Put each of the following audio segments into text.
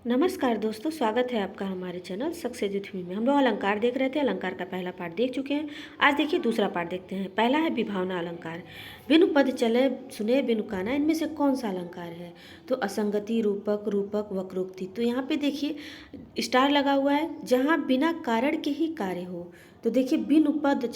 नमस्कार दोस्तों, स्वागत है आपका हमारे चैनल सक्सेस विथ मी में। हम लोग अलंकार देख रहे थे। अलंकार का पहला पार्ट देख चुके हैं। आज देखिए दूसरा पार्ट देखते हैं। पहला है विभावना अलंकार। बिनु पद चले सुने बिनु काना, इनमें से कौन सा अलंकार है? तो असंगति, रूपक, रूपक, वक्रोक्ति। तो यहाँ पे देखिए स्टार लगा हुआ है, जहाँ बिना कारण के ही कार्य हो। तो देखिए बिनु पद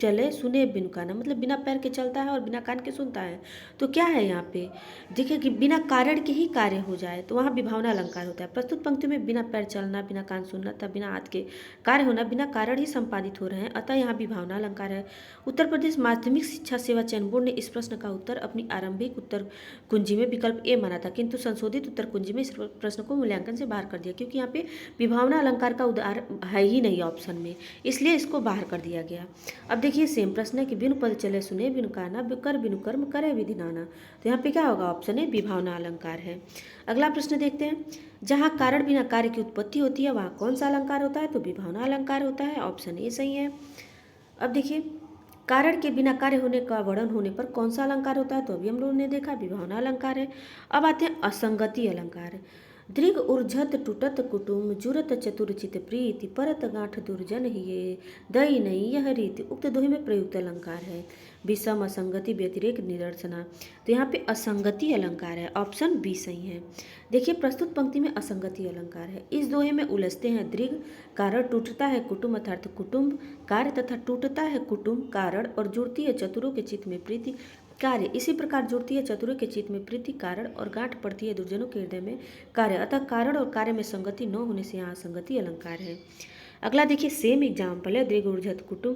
चले सुने बिनु काना, मतलब बिना पैर के चलता है और बिना कान के सुनता है। तो क्या है यहाँ पे? देखिए कि बिना कारण के ही कार्य हो जाए, तो वहाँ विभावना अलंकार होता है। प्रस्तुत पंक्तियों में बिना पैर चलना, बिना कान सुनना तथा बिना हाथ के कार्य होना बिना कारण ही संपादित हो रहे हैं, अतः यहाँ विभावना अलंकार है। उत्तर प्रदेश माध्यमिक शिक्षा सेवा चयन बोर्ड ने इस प्रश्न का उत्तर अपनी आरंभिक उत्तर कुंजी में विकल्प ए माना था, किंतु संशोधित उत्तर कुंजी में इस प्रश्न को मूल्यांकन से बाहर कर दिया, क्योंकि यहाँ पे विभावना अलंकार का उदाहरण है ही नहीं ऑप्शन में, इसलिए इसको बाहर कर दिया गया। अब देखिए सेम प्रश्न है कि बिनु पद चले सुने बिनु काना, कर बिनु कर्म करे विधि नाना। तो यहाँ पे क्या होगा? ऑप्शन ए विभावना अलंकार है। अगला प्रश्न देखते हैं। जहाँ कारण बिना कार्य की उत्पत्ति होती है वहाँ कौन सा अलंकार होता है? तो विभावना अलंकार होता है। ऑप्शन ए सही है। अब देखिए कारण के बिना कार्य होने का वर्णन होने पर कौन सा अलंकार होता है? तो अभी हम लोगों ने देखा विभावना अलंकार है। अब आते हैं असंगति अलंकार। दृग उर्झत टूटत कुटुम जुरत चतुरचित प्रीति परत गांठ दुर्जन हिये दई नहीं यह रीति। उक्त दोहे में प्रयुक्त अलंकार है। विषम, असंगति, व्यतिरेक, निदर्शना। तो यहाँ पे असंगति अलंकार है। ऑप्शन बी सही है। देखिए प्रस्तुत पंक्ति में असंगति अलंकार है। इस दोहे में उलझते हैं दृग कारण, टूटता है कुटुम अर्थात कुटुंब कार्य, तथा टूटता है कुटुंब कारण, और जुड़ती है चतुरों के चित्त में प्रीति कार्य। इसी प्रकार जुड़ती है चतुरों के चित्त में प्रीति कारण, और गांठ पड़ती है दुर्जनों के हृदय में कार्य। अतः कारण और कार्य में संगति न होने से यहाँ संगति अलंकार है। अगला देखिए सेम एग्जाम्पल है। दृग उर्झत कुटुम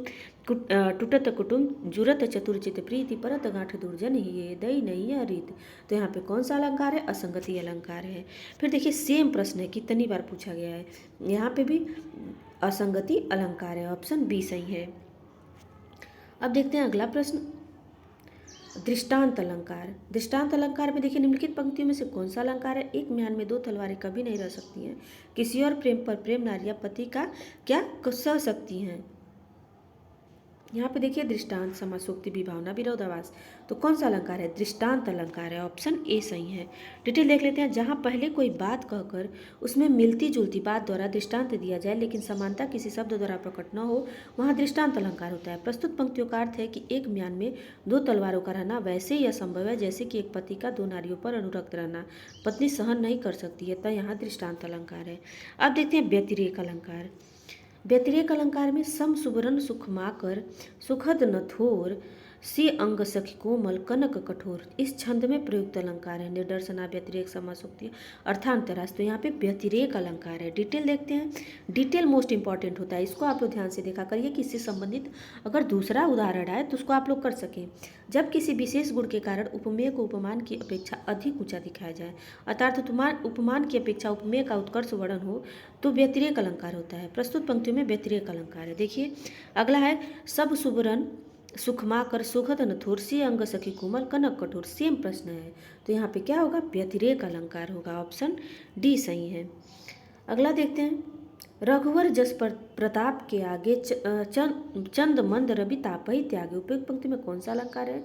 टूटत कुटुम जुरत चतुरचित प्रीति परत गांठ दुर्जन ही दई नहीं यह रीत। तो यहाँ पे कौन सा अलंकार है? असंगति अलंकार है। फिर देखिए सेम प्रश्न है, कितनी बार पूछा गया है। यहाँ पे भी असंगति अलंकार है। ऑप्शन बी सही है। अब देखते हैं अगला प्रश्न, दृष्टांत अलंकार। दृष्टांत अलंकार में देखिए निम्नलिखित पंक्तियों में से कौन सा अलंकार है? एक म्यान में दो तलवारें कभी नहीं रह सकती हैं। किसी और प्रेम पर प्रेम नारियां पति का क्या सह सकती हैं। यहाँ पे देखिए दृष्टांत, समासोक्ति, विभावना, विरोधाभास। तो कौन सा अलंकार है? दृष्टांत अलंकार है। ऑप्शन ए सही है। डिटेल देख लेते हैं। जहाँ पहले कोई बात कहकर उसमें मिलती जुलती बात द्वारा दृष्टांत दिया जाए लेकिन समानता किसी शब्द द्वारा प्रकट न हो, वहाँ दृष्टांत अलंकार होता है। प्रस्तुत पंक्तियों का अर्थ है कि एक म्यान में दो तलवारों का रहना वैसे ही असंभव है जैसे कि एक पति का दो नारियों पर अनुरक्त रहना पत्नी सहन नहीं कर सकती है, तब यहाँ दृष्टांत अलंकार है। अब देखते हैं व्यतिरेक अलंकार। व्यतिरेक अलंकार में सम सुबरन सुखमाकर सुखद नथोर सी अंग सखी कोमल कनक कठोर, इस छंद में प्रयुक्त अलंकार है। निदर्शना, व्यतिरेक, समासोक्ति, अर्थांतरास। तो यहाँ पे व्यतिरेक अलंकार है। डिटेल देखते हैं। डिटेल मोस्ट इंपॉर्टेंट होता है, इसको आप लोग ध्यान से देखा करिए कि इससे संबंधित अगर दूसरा उदाहरण आए तो उसको आप लोग कर सकें। जब किसी विशेष गुण के कारण उपमेय को उपमान की अपेक्षा अधिक ऊंचा दिखाया जाए, अर्थात उपमान की अपेक्षा उपमेय का उत्कर्ष वर्णन हो, तो व्यतिरेक अलंकार होता है। प्रस्तुत पंक्तियों में व्यतिरेक अलंकार है। देखिए अगला है सब सुबरन सुखमा कर सुखद नथुर सी अंग सखी कोमल कनक कठोर। सेम प्रश्न है, तो यहाँ पे क्या होगा? व्यतिरेक अलंकार होगा। ऑप्शन डी सही है। अगला देखते हैं। रघुवर जस प्रताप के आगे चंद मंद रवि ताप ही त्यागे। उपयुक्त पंक्ति में कौन सा अलंकार है?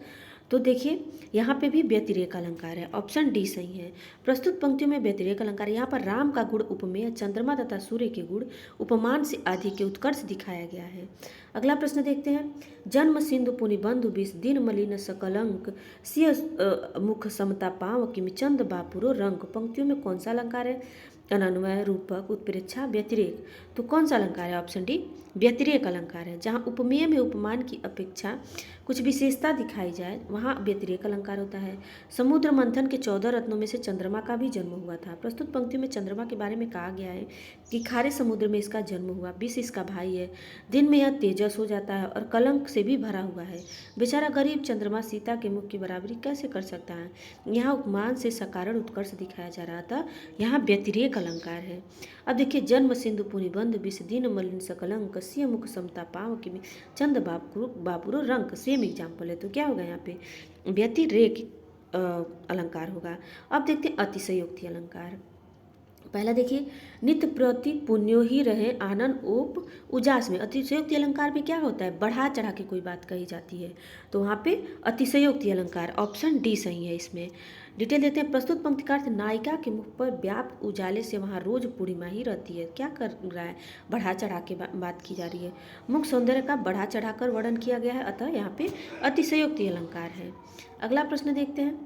तो देखिए यहाँ पे भी व्यतिरेक अलंकार है। ऑप्शन डी सही है। प्रस्तुत पंक्तियों में व्यतिरेक अलंकार, यहाँ पर राम का गुण उपमेय, चंद्रमा तथा सूर्य के गुण उपमान से आदि के उत्कर्ष दिखाया गया है। अगला प्रश्न देखते हैं। जन्म सिंधु पुनि बंधु विष दिन मलिन सकलंक सिय मुख समता पाव किमि चंद बापुरो रंग। पंक्तियों में कौन सा अलंकार है? अनन्वय, रूपक, उत्प्रेक्षा, व्यतिरेक। तो कौन सा अलंकार है? ऑप्शन डी व्यतिरेक अलंकार है। जहाँ उपमेय में उपमान की अपेक्षा कुछ विशेषता दिखाई जाए वहाँ व्यतिरेक अलंकार होता है। समुद्र मंथन के 14 रत्नों में से चंद्रमा का भी जन्म हुआ था। प्रस्तुत पंक्तियों में चंद्रमा के बारे में कहा गया है कि खारे समुद्र में इसका जन्म हुआ, विष इसका भाई है, दिन में यह तेजस हो जाता है और कलंक से भी भरा हुआ है। बेचारा गरीब चंद्रमा सीता के मुख की बराबरी कैसे कर सकता है? यहाँ उपमान से सकारण उत्कर्ष दिखाया जा रहा था, यहाँ व्यतिरेक अलंकार है। अब देखिए जन्म सिंधु पुनि बंधु विष दिन मलिन सकलंक सिय मुख समता पाव किमि चंद बापुरो रंग। सेम एग्जाम्पल है, तो क्या होगा यहाँ पे? व्यतिरेक अलंकार होगा। अब देखते हैं अतिशयोक्ति अलंकार। पहला देखिए, नित्य प्रति पुण्यो ही रहे आनंद ओप उजास में। अतिशयोक्ति अलंकार में क्या होता है, बढ़ा चढ़ा के कोई बात कही जाती है, तो वहाँ पे अतिशयोक्ति अलंकार, ऑप्शन डी सही है इसमें। डिटेल देते हैं, प्रस्तुत पंक्ति का अर्थ, नायिका के मुख पर व्याप्त उजाले से वहाँ रोज पूर्णिमा ही रहती है। क्या कर रहा है, बढ़ा चढ़ा के बात की जा रही है। मुख सौंदर्य का बढ़ा चढ़ा कर वर्णन किया गया है, अतः यहाँ पे अतिशयोक्ति अलंकार है। अगला प्रश्न देखते हैं,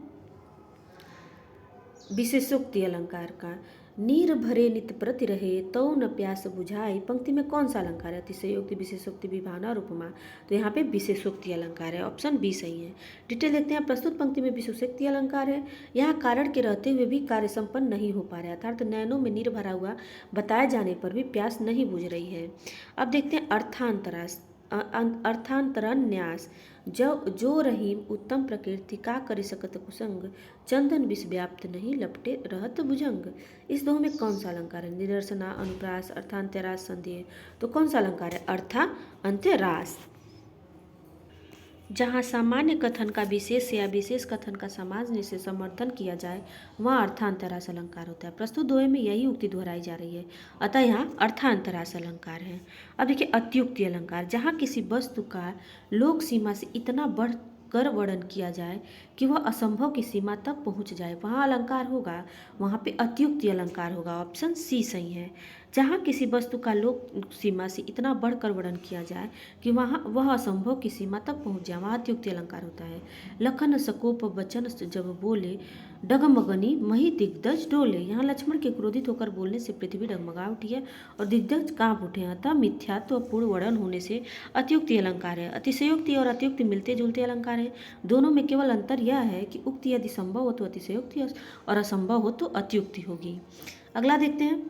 विशेषोक्ति अलंकार का, नीर भरे नित प्रति रहे तो न प्यास बुझाई, पंक्ति में कौन सा अलंकार है, अतिशयोक्ति, विशेषोक्ति, विभावना और उपमा, तो यहाँ पे विशेषोक्ति अलंकार है, ऑप्शन बी सही है। डिटेल देखते हैं, प्रस्तुत पंक्ति में विशेषोक्ति अलंकार है, यहाँ कारण के रहते हुए भी कार्य संपन्न नहीं हो पा रहा है, अर्थात नयनों में नीर भरा हुआ बताए जाने पर भी प्यास नहीं बुझ रही है। अब देखते हैं अर्थांतरन्यास, जो रहीम उत्तम प्रकृति का करि सकत कुसंग, चंदन विष व्याप्त नहीं लपटे रहत भुजंग, इस दोनों में कौन सा अलंकार है, निदर्शना, अनुप्रास, अर्थांत्यरास, संदेह, तो कौन सा अलंकार है, अर्थांत्यरास। जहाँ सामान्य कथन का विशेष या विशेष कथन का सामान्य से समर्थन किया जाए वहाँ अर्थांतरास अलंकार होता है। प्रस्तुत दोहे में यही उक्ति दोहराई जा रही है, अतः यहाँ अर्थांतरास अलंकार है। अब देखिए, अत्युक्ति अलंकार, जहाँ किसी वस्तु का लोक सीमा से इतना बढ़ कर वर्णन किया जाए कि वह असंभव की सीमा तक पहुंच जाए, वहाँ अलंकार होगा, वहाँ पे अत्युक्ति अलंकार होगा, ऑप्शन सी सही है। जहाँ किसी वस्तु का लोक सीमा से इतना बढ़कर वर्णन किया जाए कि वहाँ वह असंभव की सीमा तक पहुँच जाए, वहाँ अत्युक्ति अलंकार होता है। लखन सकोप वचन जब बोले, डगमगनी मही दिग्गज डोले, यहाँ लक्ष्मण के क्रोधित होकर बोलने से पृथ्वी डगमगा उठी है और दिग्गज कांप उठे हैं, अतः मिथ्यात्वपूर्ण वर्णन होने से अत्युक्ति अलंकार है। अतिशयोक्ति और अत्युक्ति मिलते जुलते अलंकार हैं, दोनों में केवल अंतर यह है कि उक्ति यदि संभव हो तो अतिशयोक्ति और असंभव हो तो अत्युक्ति होगी। अगला देखते हैं,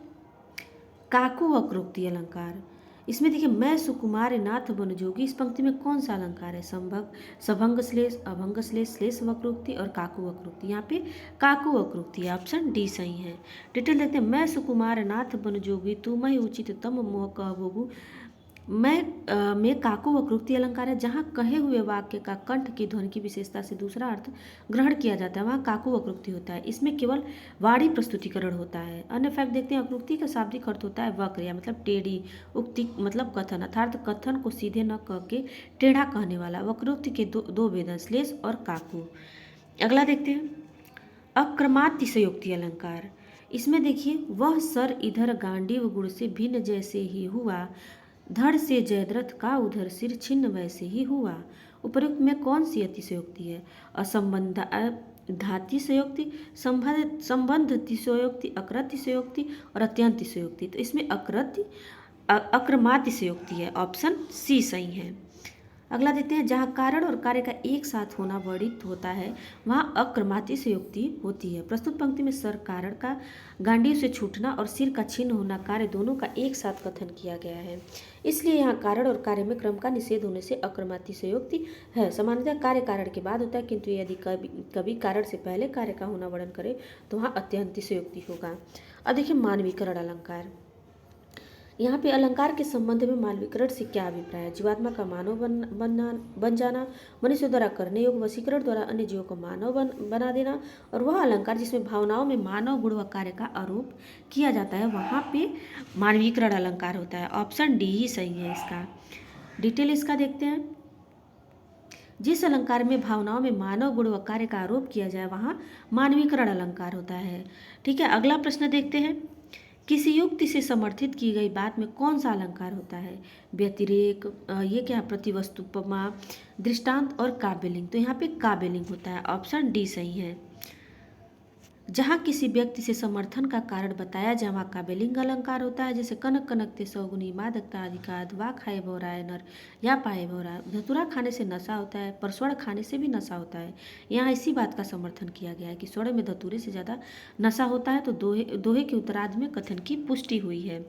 काकु वक्रोक्ति अलंकार, इसमें देखिए, मैं सुकुमार नाथ बन जोगी, इस पंक्ति में कौन सा अलंकार है, सभंग श्लेष, अभंग श्लेष, श्लेष वक्रोक्ति और काकु वक्रोक्ति, यहाँ पे काकु वक्रोक्ति है, ऑप्शन डी सही है। डिटेल देखते हैं, मैं सुकुमार नाथ बन जोगी, तुम ही उचित तम मोह कहबोगु, में काकु वक्रोक्ति अलंकार है, जहाँ कहे हुए वाक्य का कंठ की ध्वनि की विशेषता से दूसरा अर्थ ग्रहण किया जाता है, वहाँ काकु वक्रोक्ति होता है, इसमें केवल वाणी प्रस्तुतिकरण होता है। अन्य फैक्ट देखते हैं, अक्रोक्ति का शाब्दिक अर्थ होता है वक्र, या मतलब टेढ़ी, उक्ति मतलब कथन, अर्थात कथन को सीधे न कह के टेढ़ा कहने वाला, वक्रोक्ति के दो भेद, श्लेष और काकु। अगला देखते हैं, अक्रमातिशयोक्ति अलंकार, इसमें देखिए, वह सर इधर गांडीव गुण से भिन्न जैसे ही हुआ, धड़ से जयद्रथ का उधर सिर छिन्न वैसे ही हुआ, उपयुक्त में कौन सी अतिशयोक्ति है, असंबंध धातिशयोक्ति, संबंधतिशयोक्ति, अकृतिशयोक्ति और अत्यंतिशयोक्ति, तो इसमें अक्रमातिशयोक्ति है, ऑप्शन सी सही है। अगला देखते हैं, जहाँ कारण और कार्य का एक साथ होना वर्णित होता है वहाँ अक्रमातिशयोक्ति होती है। प्रस्तुत पंक्ति में सर कारण का गांडीव से छूटना और सिर का छिन्न होना कार्य दोनों का एक साथ कथन किया गया है, इसलिए यहाँ कारण और कार्य में क्रम का निषेध होने से अक्रमातिशयोक्ति है। सामान्यतः कार्य कारण के बाद होता है, किंतु यदि कभी कारण से पहले कार्य का होना वर्णन करे तो वहाँ अत्यंतिशयोक्ति होगा। अब देखिए, मानवीकरण अलंकार, यहाँ पे अलंकार के संबंध में मानवीकरण से क्या अभिप्राय है, जीवात्मा का मानव बन जाना, मनुष्य द्वारा करने योग्य वशीकरण द्वारा अन्य जीवों को मानव बना देना, और वह अलंकार जिसमें भावनाओं में मानव गुण व कार्य का आरोप किया जाता है वहाँ पे मानवीकरण अलंकार होता है, ऑप्शन डी ही सही है इसका। डिटेल इसका देखते हैं, जिस अलंकार में भावनाओं में मानव गुण व कार्य का आरोप किया जाए वहाँ मानवीकरण अलंकार होता है। ठीक है, अगला प्रश्न देखते हैं, किसी युक्ति से समर्थित की गई बात में कौन सा अलंकार होता है, व्यतिरेक, ये क्या, प्रतिवस्तुपमा, दृष्टांत और काव्यलिंग, तो यहाँ पे काव्यलिंग होता है, ऑप्शन डी सही है। जहाँ किसी व्यक्ति से समर्थन का कारण बताया जाए वहाँ काव्यलिंग अलंकार होता है, जैसे कनक कनकते सौगुनी मादकता अधिकाद, वा खाए भौराए नर या पाए भौराए, धतूरा खाने से नशा होता है पर स्वर्ण खाने से भी नशा होता है, यहाँ इसी बात का समर्थन किया गया है कि स्वर्ण में धतूरे से ज़्यादा नशा होता है, तो दोहे के उत्तरार्ध में कथन की पुष्टि हुई है।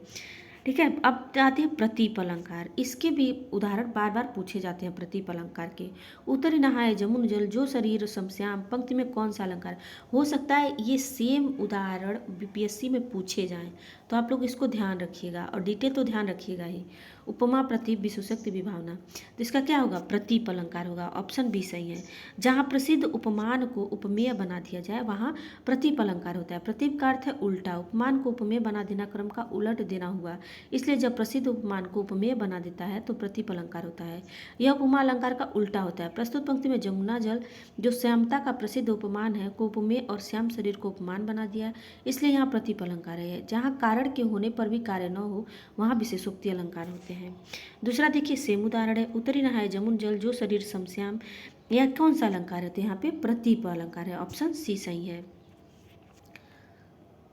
ठीक है, अब आते हैं प्रतीप अलंकार, इसके भी उदाहरण बार बार पूछे जाते हैं। प्रतीप अलंकार के, उतरी नहाए जमुन जल जो शरीर समश्याम, पंक्ति में कौन सा अलंकार, हो सकता है ये सेम उदाहरण बीपीएससी में पूछे जाएं, तो आप लोग इसको ध्यान रखिएगा और डिटेल तो ध्यान रखिएगा ही। उपमा, प्रतीप, विशेषोक्त, विभावना। तो इसका क्या होगा? प्रतीप अलंकार होगा। ऑप्शन बी सही है। जहाँ प्रसिद्ध उपमान को उपमेय बना दिया जाए वहाँ प्रतीप अलंकार होता है। प्रतीप का अर्थ है उल्टा, उपमान को उपमेय बना देना, क्रम का उलट देना हुआ। इसलिए जब प्रसिद्ध उपमान को उपमेय बना देता है तो प्रतीप अलंकार होता है। यह उपमा अलंकार का उल्टा होता है। प्रस्तुत पंक्ति में जमुना जल जो श्यामता का प्रसिद्ध उपमान है को उपमेय और श्याम शरीर को उपमान बना दिया, इसलिए यहाँ प्रतीप अलंकार है। जहाँ कारण के होने पर भी कार्य न हो वहाँ विशेषोक्ति अलंकार होते हैं। दूसरा देखिए सेम उदाहरण है, उतरी नहाए जमुन जल जो शरीर समश्याम, यह कौन सा अलंकार है? तो यहाँ पे प्रतीप अलंकार है। ऑप्शन सी सही है।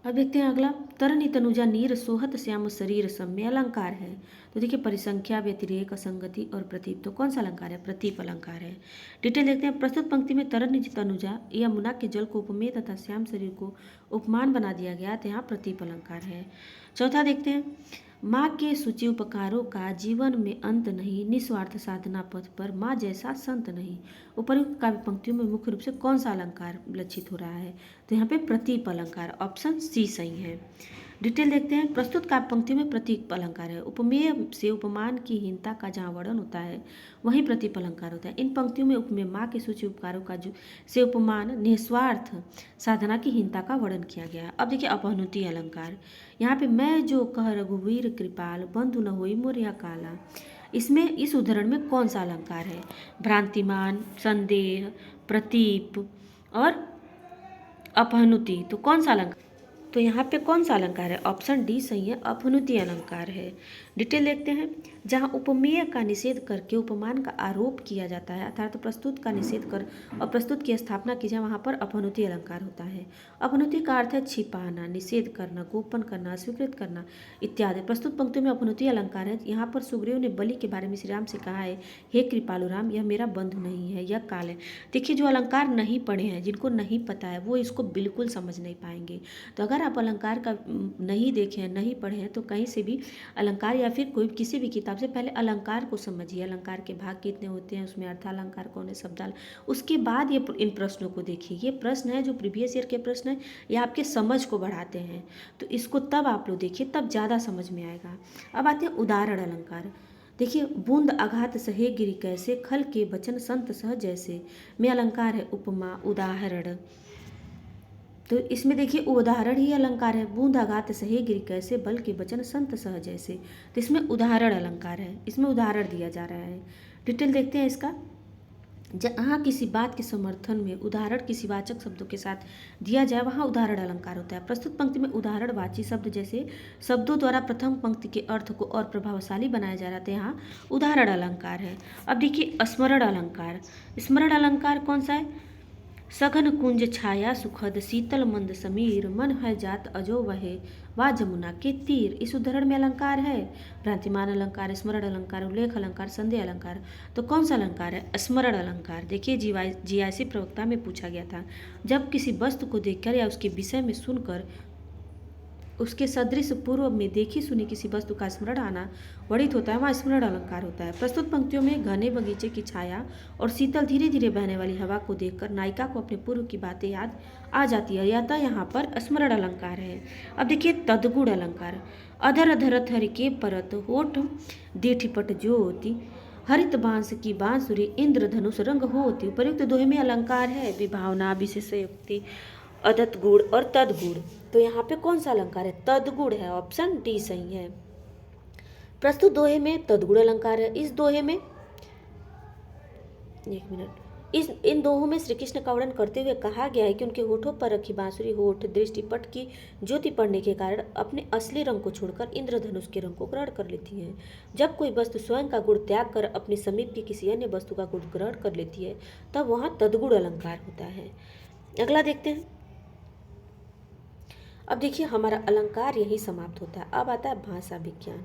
अब देखते हैं अगला, तरनी तनुजा नीर सोहत श्याम शरीर सम्य अलंकार है। तो देखिए परिसंख्या, व्यतिरेक, असंगति और प्रतीप, तो कौन सा अलंकार है? प्रतीप अलंकार है। डिटेल देखते हैं। प्रस्तुत पंक्ति में तरनी तनुजा यमुना के जल को उपमेय तथा श्याम शरीर को उपमान बना दिया गया, तो यहाँ प्रतीप अलंकार है। चौथा देखते हैं, माँ के सूची उपकारों का जीवन में अंत नहीं, निस्वार्थ साधना पथ पर माँ जैसा संत नहीं। उपर्युक्त काव्य पंक्तियों में मुख्य रूप से कौन सा अलंकार लक्षित हो रहा है? तो यहाँ पे प्रतीप अलंकार। ऑप्शन सी सही है। डिटेल देखते हैं। प्रस्तुत काव्य पंक्ति में प्रतीप अलंकार है। उपमेय से उपमान की हीनता का जहाँ वर्णन होता है वहीं प्रतीप अलंकार होता है। इन पंक्तियों में उपमेय, माँ के सूची उपकारों का जो से उपमान, निस्वार्थ साधना की हीनता का वर्णन किया गया है। अब देखिए अपहनुति अलंकार। यहाँ पे मैं जो कह रघुवीर कृपाल, बंधु न होई मोर यह काला, इसमें इस उदाहरण में कौन सा अलंकार है? भ्रांतिमान, संदेह, प्रतीप और अपहनुति, तो कौन सा अलंकार? तो यहाँ पे कौन सा अलंकार है? ऑप्शन डी सही है, अपहनुति अलंकार है। डिटेल देखते हैं। जहाँ उपमेय का निषेध करके उपमान का आरोप किया जाता है, अर्थात प्रस्तुत का निषेध कर और प्रस्तुत की स्थापना की जाए, वहाँ पर अपहनुति अलंकार होता है। अपहनुति का अर्थ है छिपाना, निषेध करना, गोपन करना, स्वीकृत करना इत्यादि। प्रस्तुत पंक्तियों में अपहनुति अलंकार है। यहाँ पर सुग्रीव ने बलि के बारे में श्री राम से कहा है, हे कृपालु राम, यह मेरा बंधु नहीं है, यह काल है। देखिए जो अलंकार नहीं पढ़े हैं, जिनको नहीं पता है, वो इसको बिल्कुल समझ नहीं पाएंगे। तो अगर आप अलंकार का नहीं देखे हैं, नहीं पढ़े हैं, तो कहीं से भी अलंकार या फिर कोई किसी भी किताब से पहले अलंकार को समझिए। अलंकार के भाग कितने होते हैं, उसमें अर्थालंकार कौन है, शब्दाल, उसके बाद ये इन प्रश्नों को देखिए। ये प्रश्न है जो प्रीवियस ईयर के प्रश्न है, ये आपके समझ को बढ़ाते हैं, तो इसको तब आप लोग देखिए, तब ज़्यादा समझ में आएगा। अब आते हैं उदाहरण अलंकार। देखिए बूंद आघात सहे गिरी कैसे, खल के वचन संत सह जैसे, में अलंकार है उपमा, उदाहरण। तो इसमें देखिए उदाहरण ही अलंकार है। बूंद आघात सहे गिरी कैसे, बल के वचन संत सह जैसे, तो इसमें उदाहरण अलंकार है, इसमें उदाहरण दिया जा रहा है। डिटेल देखते हैं इसका। जहाँ किसी बात के समर्थन में उदाहरण किसी वाचक शब्दों के साथ दिया जाए वहाँ उदाहरण अलंकार होता है। प्रस्तुत पंक्ति में उदाहरणवाची शब्द जैसे शब्दों द्वारा प्रथम पंक्ति के अर्थ को और प्रभावशाली बनाया जा रहा था, यहाँ उदाहरण अलंकार है। अब देखिए स्मरण अलंकार। स्मरण अलंकार कौन सा है? सघन कुंज छाया सुखद, शीतल मंद समीर, मन है जात अजो वहे, वा जमुना के तीर। इस उदाहरण में अलंकार है भ्रांतिमान अलंकार, स्मरण अलंकार, उल्लेख अलंकार, संदेह अलंकार। तो कौन सा अलंकार है? स्मरण अलंकार। देखिए जीआईसी प्रवक्ता में पूछा गया था, जब किसी वस्तु को देखकर या उसके विषय में सुनकर उसके सदृश पूर्व में देखी सुनी किसी वस्तु का स्मरण आना वर्णित होता है, वहाँ स्मरण अलंकार होता है। प्रस्तुत पंक्तियों में घने बगीचे की छाया और शीतल धीरे धीरे बहने वाली हवा को देखकर नायिका को अपने पूर्व की बातें याद आ जाती है, या तो यहाँ पर स्मरण अलंकार है। अब देखिए तदगुण अलंकार। अधर अधरत हरि के परत, होठ दीठिपट ज्योति, हरित बांस की बांसुरी, इंद्र धनुष रंग होती। उपयुक्त दोहे में अलंकार है विभावना, विशेषोक्ति, अदत गुण और तदगुण। तो यहाँ पे कौन सा अलंकार है? तदगुण है। ऑप्शन डी सही है। प्रस्तुत दोहे में तदगुण अलंकार है। इस दोहे में इन दोहों में श्री कृष्ण का वर्णन करते हुए कहा गया है कि उनके होठों पर रखी बांसुरी होठ दृष्टिपट की ज्योति पड़ने के कारण अपने असली रंग को छोड़कर इंद्रधनुष के रंग को ग्रहण कर लेती हैं। जब कोई वस्तु स्वयं का गुण त्याग कर अपने समीप की किसी अन्य वस्तु का गुण ग्रहण कर लेती है, तब वहाँ तदगुण अलंकार होता है। अगला देखते हैं। अब देखिए हमारा अलंकार यही समाप्त होता है। अब आता है भाषा विज्ञान।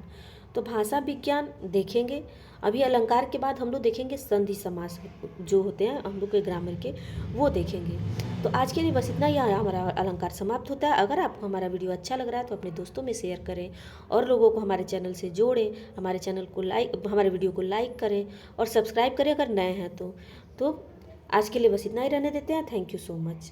तो भाषा विज्ञान देखेंगे। अभी अलंकार के बाद हम लोग देखेंगे संधि समास जो होते हैं हम लोग के ग्रामर के, वो देखेंगे। तो आज के लिए बस इतना ही हमारा अलंकार समाप्त होता है। अगर आपको हमारा वीडियो अच्छा लग रहा है तो अपने दोस्तों में शेयर करें और लोगों को हमारे चैनल से जोड़ें। हमारे चैनल को हमारे वीडियो को लाइक करें और सब्सक्राइब करें अगर नए हैं तो आज के लिए बस इतना ही रहने देते हैं। Thank you so much.